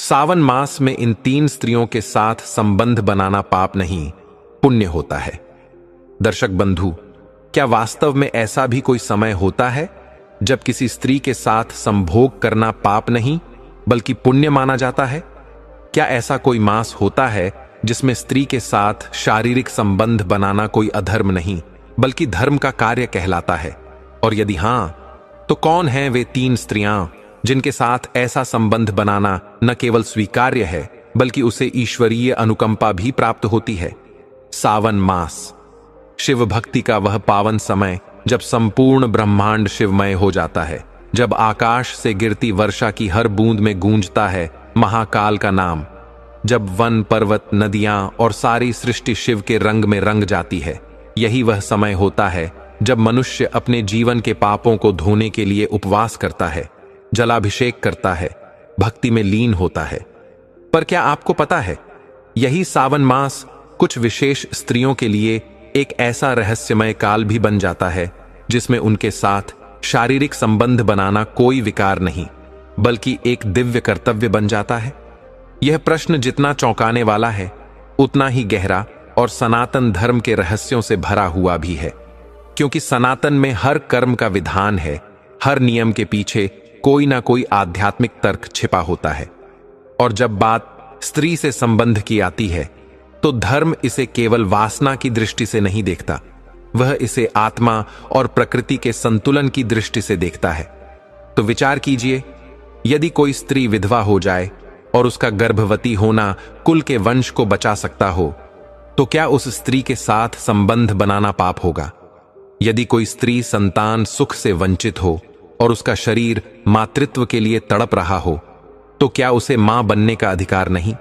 सावन मास में इन 3 स्त्रियों के साथ संबंध बनाना पाप नहीं, पुण्य होता है। दर्शक बंधु, क्या वास्तव में ऐसा भी कोई समय होता है जब किसी स्त्री के साथ संभोग करना पाप नहीं बल्कि पुण्य माना जाता है? क्या ऐसा कोई मास होता है जिसमें स्त्री के साथ शारीरिक संबंध बनाना कोई अधर्म नहीं बल्कि धर्म का कार्य कहलाता है? और यदि हां, तो कौन हैं वे 3 स्त्रियां जिनके साथ ऐसा संबंध बनाना न केवल स्वीकार्य है बल्कि उसे ईश्वरीय अनुकंपा भी प्राप्त होती है? सावन मास शिव भक्ति का वह पावन समय जब संपूर्ण ब्रह्मांड शिवमय हो जाता है, जब आकाश से गिरती वर्षा की हर बूंद में गूंजता है महाकाल का नाम, जब वन पर्वत नदियां और सारी सृष्टि शिव के रंग में रंग जाती है। यही वह समय होता है जब मनुष्य अपने जीवन के पापों को धोने के लिए उपवास करता है, जलाभिषेक करता है, भक्ति में लीन होता है। पर क्या आपको पता है, यही सावन मास कुछ विशेष स्त्रियों के लिए एक ऐसा रहस्यमय काल भी बन जाता है जिसमें उनके साथ शारीरिक संबंध बनाना कोई विकार नहीं बल्कि एक दिव्य कर्तव्य बन जाता है? यह प्रश्न जितना चौंकाने वाला है उतना ही गहरा और सनातन धर्म के रहस्यों से भरा हुआ भी है, क्योंकि सनातन में हर कर्म का विधान है, हर नियम के पीछे कोई ना कोई आध्यात्मिक तर्क छिपा होता है। और जब बात स्त्री से संबंध की आती है तो धर्म इसे केवल वासना की दृष्टि से नहीं देखता, वह इसे आत्मा और प्रकृति के संतुलन की दृष्टि से देखता है। तो विचार कीजिए, यदि कोई स्त्री विधवा हो जाए और उसका गर्भवती होना कुल के वंश को बचा सकता हो, तो क्या उस स्त्री के साथ संबंध बनाना पाप होगा? यदि कोई स्त्री संतान सुख से वंचित हो और उसका शरीर मातृत्व के लिए तड़प रहा हो, तो क्या उसे मां बनने का अधिकार नहीं?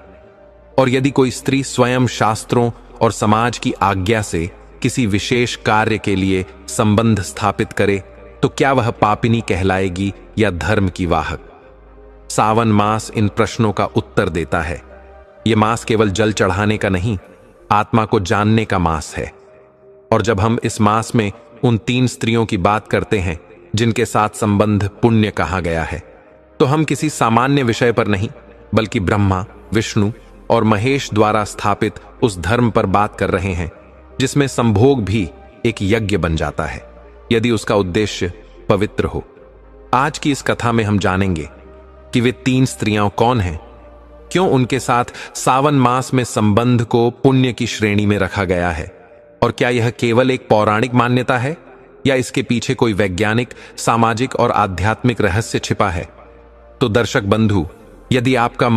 और यदि कोई स्त्री स्वयं शास्त्रों और समाज की आज्ञा से किसी विशेष कार्य के लिए संबंध स्थापित करे, तो क्या वह पापिनी कहलाएगी या धर्म की वाहक? सावन मास इन प्रश्नों का उत्तर देता है। यह मास केवल जल चढ़ाने का नहीं, आत्मा को जानने का मास है। और जब हम इस मास में उन 3 स्त्रियों की बात करते हैं जिनके साथ संबंध पुण्य कहा गया है, तो हम किसी सामान्य विषय पर नहीं बल्कि ब्रह्मा, विष्णु और महेश द्वारा स्थापित उस धर्म पर बात कर रहे हैं जिसमें संभोग भी एक यज्ञ बन जाता है, यदि उसका उद्देश्य पवित्र हो। आज की इस कथा में हम जानेंगे कि वे 3 स्त्रियां कौन हैं, क्यों उनके साथ सावन मास में संबंध को पुण्य की श्रेणी में रखा गया है, और क्या यह केवल एक पौराणिक मान्यता है या इसके पीछे कोई वैज्ञानिक, सामाजिक और आध्यात्मिक रहस्य छिपा है? तो दर्शक बंधु, यदि आपका मन